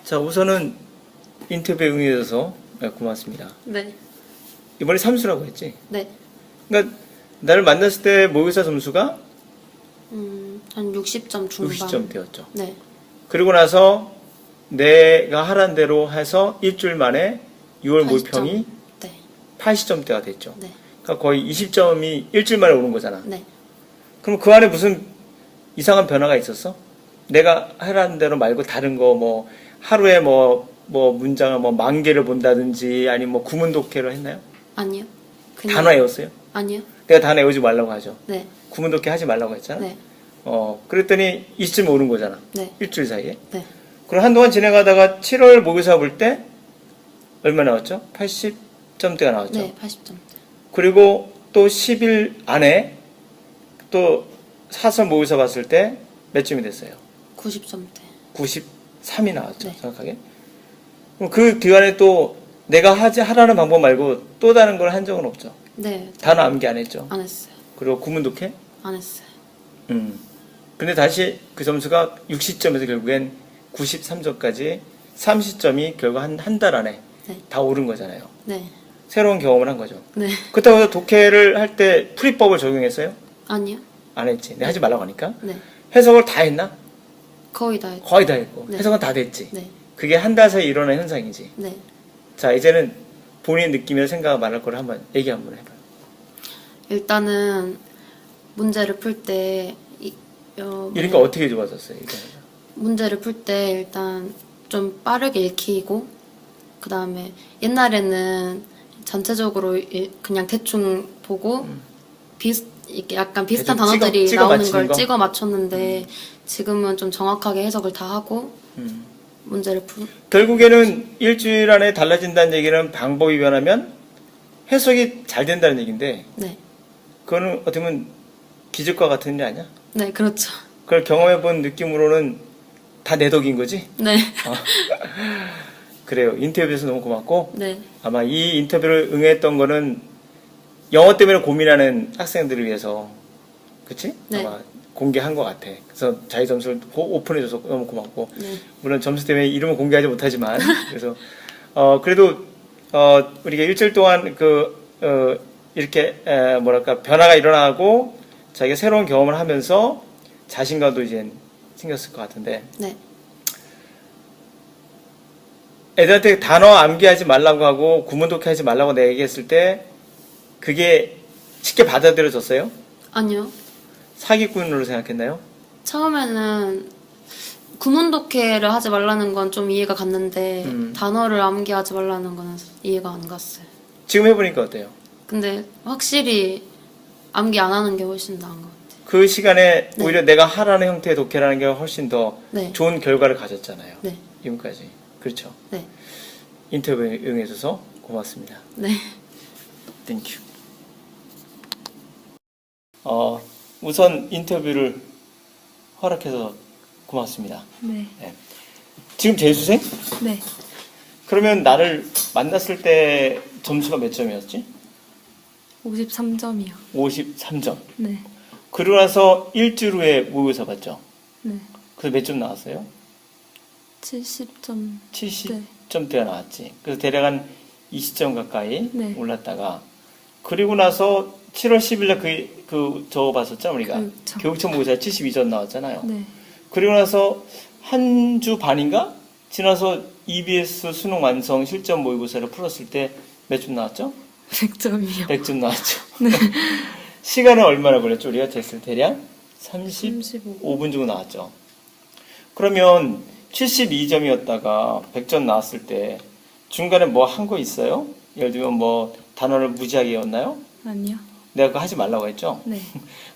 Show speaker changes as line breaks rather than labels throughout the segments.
자, 우선은 인터뷰에 응해줘서 고맙습니다.
네.
이번에 삼수라고 했지?
네.
그러니까 나를 만났을 때 모의고사 점수가
한 60점 중반.
60점대였죠.
네.
그리고 나서 내가 하란 대로 해서 일주일 만에 6월
80점.
모의평이
네.
80점대가 됐죠.
네.
그러니까 거의 20점이 일주일 만에 오는 거잖아.
네.
그럼 그 안에 무슨 이상한 변화가 있었어? 내가 하라는 대로 말고 다른 거 뭐 하루에 뭐 문장을 뭐 10,000개를 본다든지 아니면 뭐 구문독해를 했나요?
아니요.
단어 외웠어요?
아니요.
내가 단어 외우지 말라고 하죠.
네.
구문독해 하지 말라고 했잖아.
네.
그랬더니 20점 오는 거잖아.
네.
일주일 사이에.
네.
그럼 한동안 진행하다가 7월 모의고사 볼 때 얼마 나왔죠? 80점대가 나왔죠.
네. 80점.
그리고 또 10일 안에 또 사설 모의고사 봤을 때 몇 점이 됐어요?
90점대.
93이 나왔죠.
네.
정확하게. 그럼 그 기간에 또 내가 하라는 방법 말고 또 다른 걸 한 적은 없죠.
네.
단어 암기 안 했죠.
안 했어요.
그리고 구문독해?
안 했어요.
근데 다시 그 점수가 60점에서 결국엔 93점까지 30점이 결국 한 달 안에
네.
다 오른 거잖아요.
네.
새로운 경험을 한 거죠.
네.
그렇다고 해서 독해를 할 때 풀이법을 적용했어요?
아니요.
안 했지. 내가 하지 말라고 하니까.
네.
해석을 다 했나?
거의 다 했죠.
거의 다 했고.
네.
해석은 다 됐지.
네.
그게 한 달 사이에 일어난 현상이지.
네.
자, 이제는 본인 느낌이나 생각을 말할 거를 한번 얘기 한번 해봐요.
일단은 문제를 풀 때
이러니까 어떻게 좋아졌어요? 이게?
문제를 풀 때 일단 좀 빠르게 읽히고 그 다음에 옛날에는 전체적으로 그냥 대충 보고 이렇게 약간 비슷한
대충
단어들이
찍어
나오는
맞히는
걸
거?
찍어 맞췄는데 지금은 좀 정확하게 해석을 다 하고 문제를
결국에는 일주일 안에 달라진다는 얘기는 방법이 변하면 해석이 잘 된다는 얘기인데
네.
그거는 어떻게 보면 기적과 같은 일 아니야?
네, 그렇죠.
그걸 경험해본 느낌으로는 다 내 덕인 거지?
네.
그래요. 인터뷰에서 너무 고맙고
네.
아마 이 인터뷰를 응했던 거는 영어 때문에 고민하는 학생들을 위해서 그치?
네.
아마 공개한 것 같아. 그래서 자기 점수를 오픈해줘서 너무 고맙고
네.
물론 점수 때문에 이름은 공개하지 못하지만 그래서 그래도 우리가 일주일 동안 이렇게 뭐랄까 변화가 일어나고 자기가 새로운 경험을 하면서 자신감도 이제 생겼을 것 같은데
네.
애들한테 단어 암기하지 말라고 하고 구문독해 하지 말라고 내가 얘기했을 때 그게 쉽게 받아들여졌어요?
아니요.
사기꾼으로 생각했나요?
처음에는 구문독해를 하지 말라는 건 좀 이해가 갔는데 단어를 암기하지 말라는 거는 이해가 안 갔어요.
지금 해보니까 어때요?
근데 확실히 암기 안 하는 게 훨씬 나은 것 같아요.
그 시간에
네.
오히려 내가 하라는 형태의 독해라는 게 훨씬 더
네.
좋은 결과를 가졌잖아요.
네.
지금까지. 그렇죠.
네.
인터뷰에 응해줘서 고맙습니다.
네.
땡큐. 우선 인터뷰를 허락해서 고맙습니다.
네.
네. 지금 재수생?
네.
그러면 나를 만났을 때 점수가 몇 점이었지?
53점이요.
53점.
네.
그러고 나서 일주일 후에 모의고사 봤죠?
네.
그래서 몇 점 나왔어요?
70점.
70점대가 나왔지. 그래서 대략 한 20점 가까이
네.
올랐다가 그리고 나서 7월 10일날 저거 봤었죠, 우리가?
그렇죠.
교육청 모의고사 72점 나왔잖아요.
네.
그리고 나서 한 주 반인가? 지나서 EBS 수능 완성 실전 모의고사를 풀었을 때 몇 점 나왔죠?
100점이요.
100점 나왔죠.
네.
시간은 얼마나 걸렸죠? 우리가 됐을 대략
35.
35분 정도 나왔죠. 그러면 72점이었다가 100점 나왔을 때 중간에 뭐 한 거 있어요? 예를 들면 뭐 단어를 무지하게 외웠나요?
아니요.
내가 그거 하지 말라고 했죠?
네.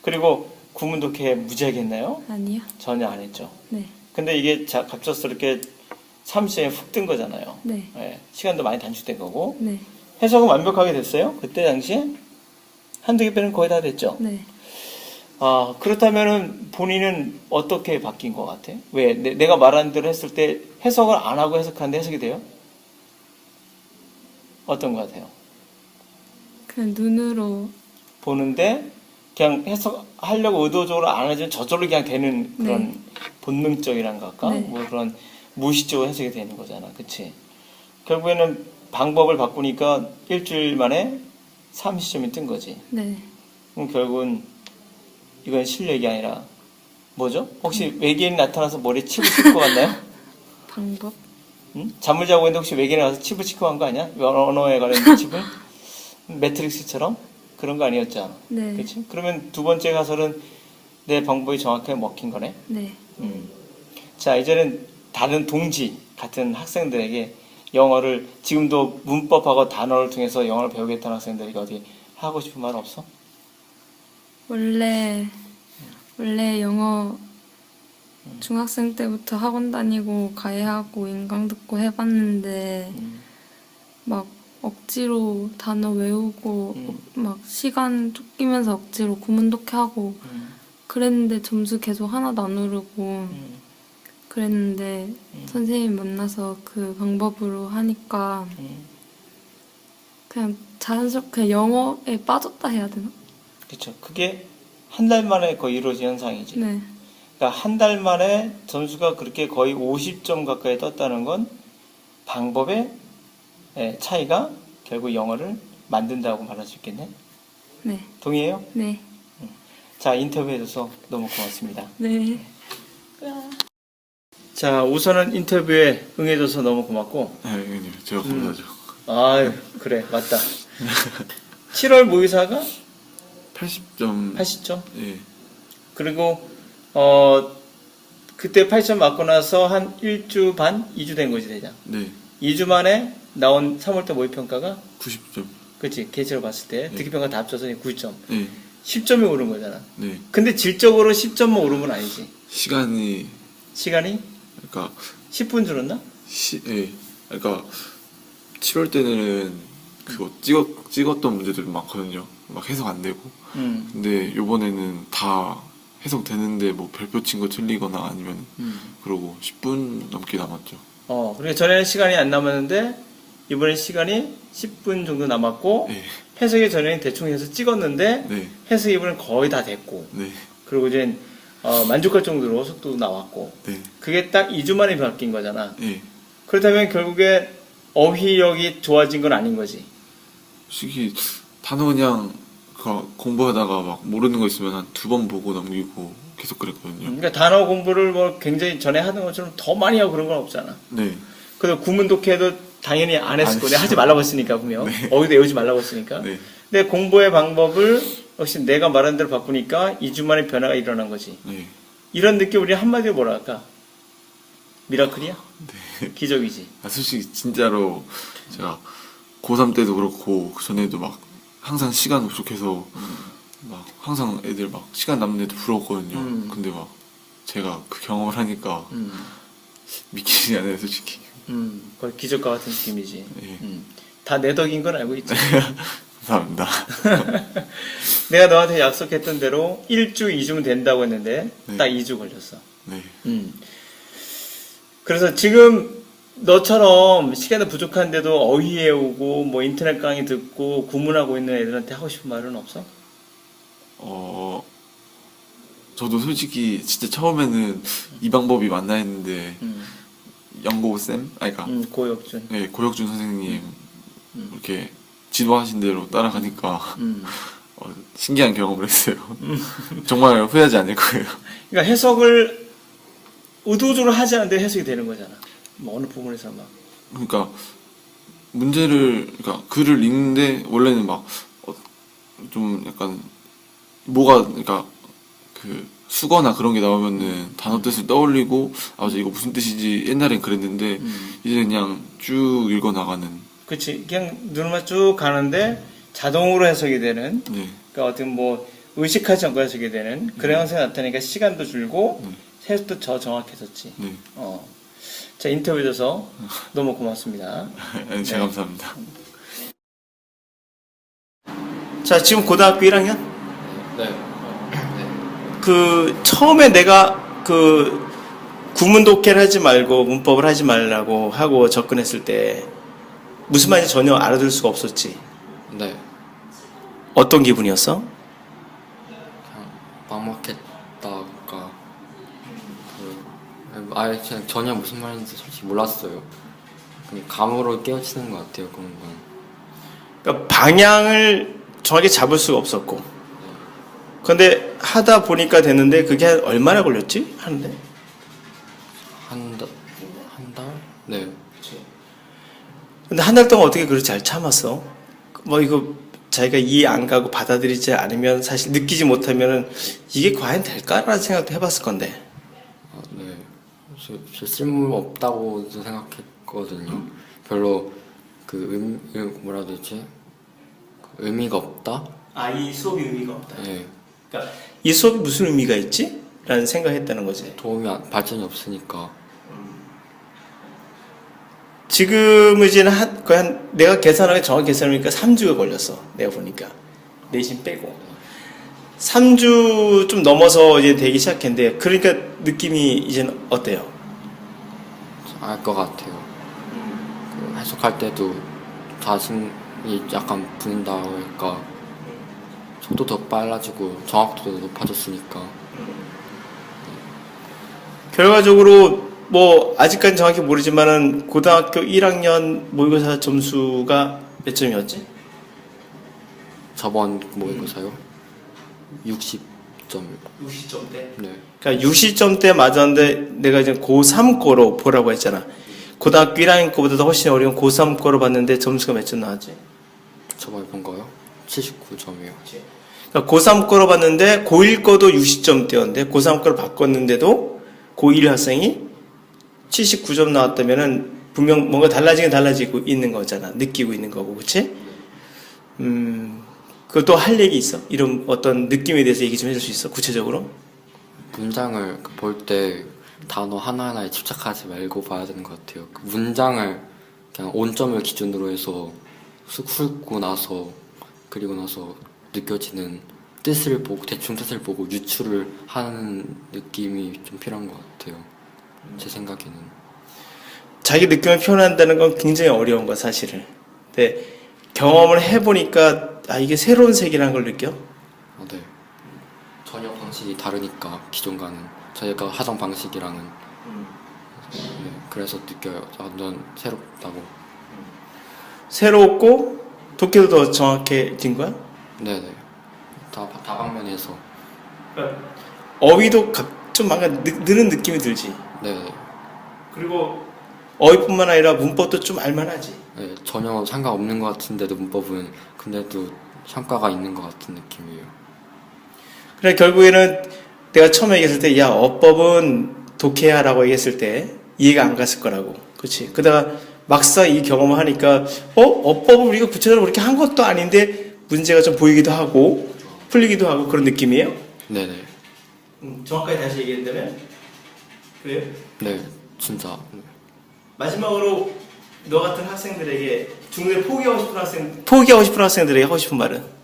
그리고 구문독해 무지하게 했나요?
아니요.
전혀 안 했죠.
네.
근데 이게 갑작스럽게 30점에 훅 뜬 거잖아요.
네.
예, 시간도 많이 단축된 거고
네.
해석은 완벽하게 됐어요? 그때 당시에? 한두 개 빼는 거의 다 됐죠?
네.
그렇다면은 본인은 어떻게 바뀐 것 같아? 왜? 내가 말한 대로 했을 때 해석을 안 하고 해석하는데 해석이 돼요? 어떤 것 같아요?
그냥 눈으로.
보는데 그냥 해석하려고 의도적으로 안 하지만 저절로 그냥 되는 그런 본능적이란 걸까?
네.
뭐 그런 무의식적으로 해석이 되는 거잖아. 그치? 결국에는 방법을 바꾸니까 일주일 만에 30점이 뜬 거지.
네.
그럼 결국은 이건 실력이 아니라 뭐죠? 혹시 외계인이 나타나서 머리에 칩을 찍고 갔나요?
방법?
응? 잠을 자고 있는데 혹시 외계인이 와서 칩을 찍고 간 거 아니야? 언어에 관련된 칩을? 매트릭스처럼? 그런 거 아니었잖아.
네.
그치? 그러면 두 번째 가설은 내 방법이 정확하게 먹힌 거네?
네.
자, 이제는 다른 동지 같은 학생들에게 영어를 지금도 문법하고 단어를 통해서 영어를 배우겠다는 학생들에게 어디 하고 싶은 말 없어?
원래 영어 중학생 때부터 학원 다니고 가해하고 인강 듣고 해봤는데 막 억지로 단어 외우고 막 시간 쫓기면서 억지로 구문독해하고 그랬는데 점수 계속 하나도 안 오르고 그랬는데 선생님 만나서 그 방법으로 하니까 그냥 자연스럽게 영어에 빠졌다 해야 되나?
그쵸. 그게 한 달 만에 거의 이루어진 현상이지.
네.
그러니까 한 달 만에 점수가 그렇게 거의 50점 가까이 떴다는 건 방법의 차이가 결국 영어를 만든다고 말할 수 있겠네.
네.
동의해요?
네.
자, 인터뷰해줘서 너무 고맙습니다.
네.
자, 우선은 인터뷰에 응해줘서 너무 고맙고.
네, 형님, 제가 감사하죠.
아유, 그래, 맞다. 7월 모의사가
80점.
80점?
예,
그리고, 그때 80점 맞고 나서 한 1주 반? 2주 된 거지, 대장.
네,
2주 만에 나온 3월달 모의평가가,
90점.
그치, 계체로 봤을 때, 듣기평가 다 합쳐서 9점.
네,
10점이 오른 거잖아.
네.
근데 질적으로 10점만 오른 건 아니지.
시간이,
시간이
그러니까,
10분 줄었나?
예, 그러니까, 7월 때는 그거 찍었던 문제들이 많거든요. 막 해석 안 되고. 근데 요번에는 다 해석되는데 뭐 별표 친 거 틀리거나 아니면, 그러고 10분 넘게 남았죠.
그러니까 전에는 시간이 안 남았는데, 이번에 시간이 10분 정도 남았고,
네,
해석이 전에는 대충 해서 찍었는데,
네,
해석이 이번엔 거의 다 됐고,
네,
그리고 이제 만족할 정도로 속도도 나왔고,
네,
그게 딱 2주 만에 바뀐 거잖아.
예.
그렇다면 결국에 어휘력이 좋아진 건 아닌 거지.
솔직히 단어 그냥 공부하다가 막 모르는 거 있으면 한 2번 보고 넘기고 계속 그랬거든요.
그러니까 단어 공부를 뭐 굉장히 전에 하던 것처럼 더 많이 하고 그런 건 없잖아.
네,
그래서 구문독해도 당연히 안 했을
안
거야.
했죠.
하지 말라고 했으니까, 분명.
네.
어휘도 외우지 말라고 했으니까.
네,
근데 공부의 방법을 역시 내가 말한 대로 바꾸니까 2주 만에 변화가 일어난 거지.
네,
이런 느낌 우리 한마디로 뭐라 할까? 미라클이야?
네.
기적이지.
솔직히 진짜로 제가 고3 때도 그렇고 그 전에도 막 항상 시간 부족해서 막 항상 애들 막 시간 남는 애들 부러웠거든요. 근데 막 제가 그 경험을 하니까 믿기지 않아요, 솔직히.
거의 기적과 같은 느낌이지.
예.
다 내 덕인 건 알고 있지.
감사합니다.
내가 너한테 약속했던 대로 1주, 2주면 된다고 했는데
네.
딱 2주 걸렸어.
네,
그래서 지금 너처럼 시간이 부족한데도 어휘 외우고 뭐 인터넷 강의 듣고 구문하고 있는 애들한테 하고 싶은 말은 없어?
저도 솔직히 진짜 처음에는 이 방법이 맞나 했는데 영고쌤? 아니까
고혁준.
네, 고혁준 선생님 이렇게 지도하신 대로 따라가니까 신기한 경험을 했어요. 정말 후회하지 않을 거예요.
그러니까 해석을 의도적으로 하지 않는데 해석이 되는 거잖아. 뭐 어느 부분에서 막.
그러니까 문제를 그러니까 글을 읽는데 원래는 막 좀 약간 뭐가 그러니까 그 수거나 그런 게 나오면은 단어 뜻을 떠올리고 맞아 이거 무슨 뜻이지 옛날엔 그랬는데 이제 그냥 쭉 읽어 나가는.
그치. 그냥 눈만 쭉 가는데 자동으로 해석이 되는.
네,
그러니까 어떤 뭐 의식하지 않고 해석이 되는 그런 현상이 나타나니까 시간도 줄고 해석도 더 정확해졌지.
네.
자, 인터뷰해줘서 너무 고맙습니다.
제가 감사합니다.
자, 지금 고등학교 1학년?
네.
그, 처음에 내가 그, 구문독해를 하지 말고 문법을 하지 말라고 하고 접근했을 때 무슨 말인지 전혀 알아들 수가 없었지.
네.
어떤 기분이었어?
그냥 막막했다가 아예 그냥 전혀 무슨 말인지 솔직히 몰랐어요. 그냥 감으로 깨우치는 것 같아요, 그런 건.
그러니까 방향을 정확히 잡을 수가 없었고. 근데 하다 보니까 됐는데 그게 얼마나 걸렸지? 하는데?
한 달? 네.
근데 한 달 동안 어떻게 그렇게 잘 참았어? 뭐 이거 자기가 이해 안 가고 받아들이지 않으면 사실 느끼지 못하면은 이게 과연 될까라는 생각도 해봤을 건데.
아, 네. 저 쓸모없다고 생각했거든요. 별로 뭐라 해야 되지? 그 의미가 없다?
아, 이 수업이 의미가 없다.
네.
그러니까 이 수업이 무슨 의미가 있지? 라는 생각했다는 거지.
발전이 없으니까.
지금은 이제는 거의 내가 계산하기 정확히 계산하니까 3주가 걸렸어. 내가 보니까. 내신 빼고. 3주 좀 넘어서 이제 되기 시작했는데, 그러니까 느낌이 이제는 어때요?
알 것 같아요. 그 해석할 때도 자신이 약간 붙는다 할까. 속도 더 빨라지고 정확도도 높아졌으니까.
결과적으로 뭐 아직까지 정확히 모르지만은 고등학교 1학년 모의고사 점수가 몇 점이었지?
저번 모의고사요? 60점.
60점대.
네.
그러니까 60점대 맞았는데 내가 이제 고3 거로 보라고 했잖아. 고등학교 1학년 거보다 훨씬 어려운 고3 거로 봤는데 점수가 몇 점 나왔지?
저번에 본 거요? 79점이요.
그러니까 고3 거로 봤는데 고1 거도 60점대였는데 고3 거로 바꿨는데도 고1 학생이 79점 나왔다면은 분명 뭔가 달라지고 있는 거잖아. 느끼고 있는 거고, 그치? 그것도 할 얘기 있어? 이런 어떤 느낌에 대해서 얘기 좀 해줄 수 있어? 구체적으로?
문장을 볼 때 단어 하나하나에 집착하지 말고 봐야 되는 것 같아요. 그 문장을 그냥 온점을 기준으로 해서 쑥 훑고 나서 그리고 나서 느껴지는 뜻을 보고 대충 뜻을 보고 유추를 하는 느낌이 좀 필요한 것 같아요. 제 생각에는.
자기 느낌을 표현한다는 건 굉장히 어려운 거 사실은. 근데 경험을 해보니까 아 이게 새로운 세계라는 걸 느껴?
네. 전혀 방식이 다르니까 기존과는 저희가 하던 방식이랑은 네, 그래서 느껴요. 완전 새롭다고.
새롭고 독해도 더 정확해진 거야?
네네. 다방면에서.
어휘도 좀 뭔가 느는 느낌이 들지.
네네.
그리고 어휘뿐만 아니라 문법도 좀 알만하지.
네, 전혀 상관없는 것 같은데도 문법은 근데도 성과가 있는 것 같은 느낌이에요.
그래 결국에는 내가 처음에 얘기했을 때 야 어법은 독해야라고 얘기했을 때 이해가 안 갔을 거라고. 그렇지. 그러다가 막상 이 경험을 하니까 어법을 우리가 구체적으로 그렇게 한 것도 아닌데 문제가 좀 보이기도 하고 풀리기도 하고 그런 느낌이에요?
네네.
정확하게 다시 얘기한다면? 그래요?
네, 진짜. 네.
마지막으로 너 같은 학생들에게 중국에 포기하고 싶은 학생들에게 하고 싶은 말은?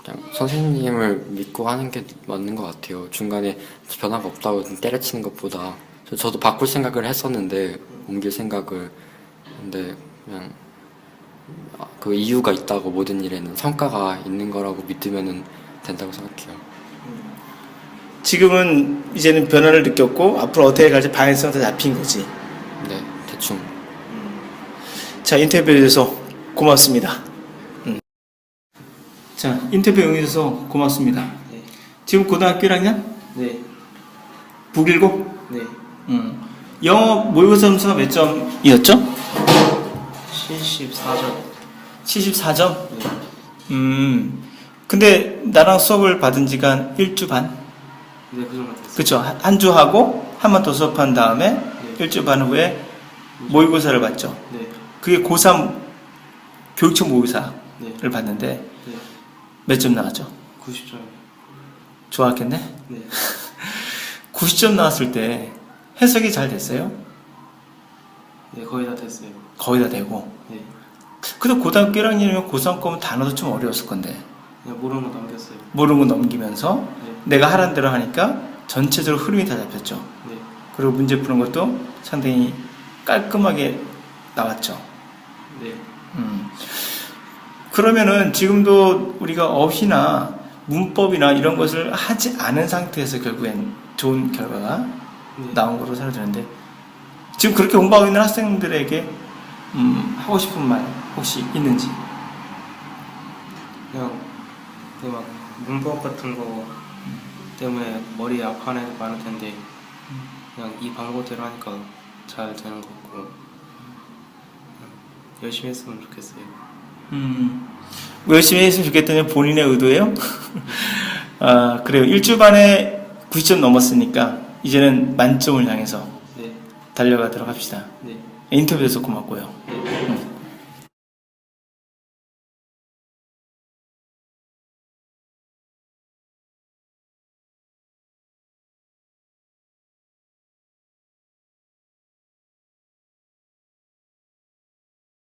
그냥 선생님을 믿고 하는 게 맞는 것 같아요. 중간에 변화가 없다고 때려치는 것보다 저도 바꿀 생각을 했었는데 옮길 생각을 근데 그냥 그 이유가 있다고 모든 일에는 성과가 있는 거라고 믿으면 된다고 생각해요.
지금은 이제는 변화를 느꼈고 앞으로 어떻게 갈지 방향성이 다 잡힌 거지.
네, 대충.
자 인터뷰해 주셔서 고맙습니다. 자 인터뷰 응해주셔서 고맙습니다.
네.
지금 고등학교 1학년?
네.
북일고?
네.
영어 모의고사 점수가 몇 점이었죠?
74점.
74점?
네.
근데 나랑 수업을 받은 지가 한 1주 반?
네, 그 정도 됐어요.
그쵸. 한 주 하고 한 번 더 수업한 다음에
네.
1주 반 후에 모의고사를 봤죠.
네.
그게 고3 교육청 모의고사를
네.
봤는데
네.
몇 점 나왔죠?
90점.
좋았겠네?
네.
90점 나왔을 때 해석이 잘 됐어요?
네, 거의 다 됐어요.
거의 다 되고.
네.
근데 고등학교 1학년이면 고3 거면 단어도 좀 어려웠을 건데
그냥 모르는 거 넘겼어요.
모르는 거 넘기면서
네.
내가 하라는 대로 하니까 전체적으로 흐름이 다 잡혔죠.
네.
그리고 문제 푸는 것도 상당히 깔끔하게 나왔죠.
네.
그러면은 지금도 우리가 어휘나 문법이나 이런 것을 하지 않은 상태에서 결국엔 좋은 결과가
네.
나온 거로 생각이 드는데 지금 그렇게 공부하고 있는 학생들에게 하고 싶은 말 혹시 있는지?
그냥 막 문법 같은 거 때문에 머리 아파하는 애들 많을 텐데 그냥 이 방법대로 하니까 잘 되는 것 같고 그냥 열심히 했으면 좋겠어요.
열심히 했으면 좋겠다는 본인의 의도예요? 아, 그래요. 1주 반에 90점 넘었으니까 이제는 만점을 향해서
네,
달려가도록 합시다.
네,
인터뷰에서 고맙고요.
네.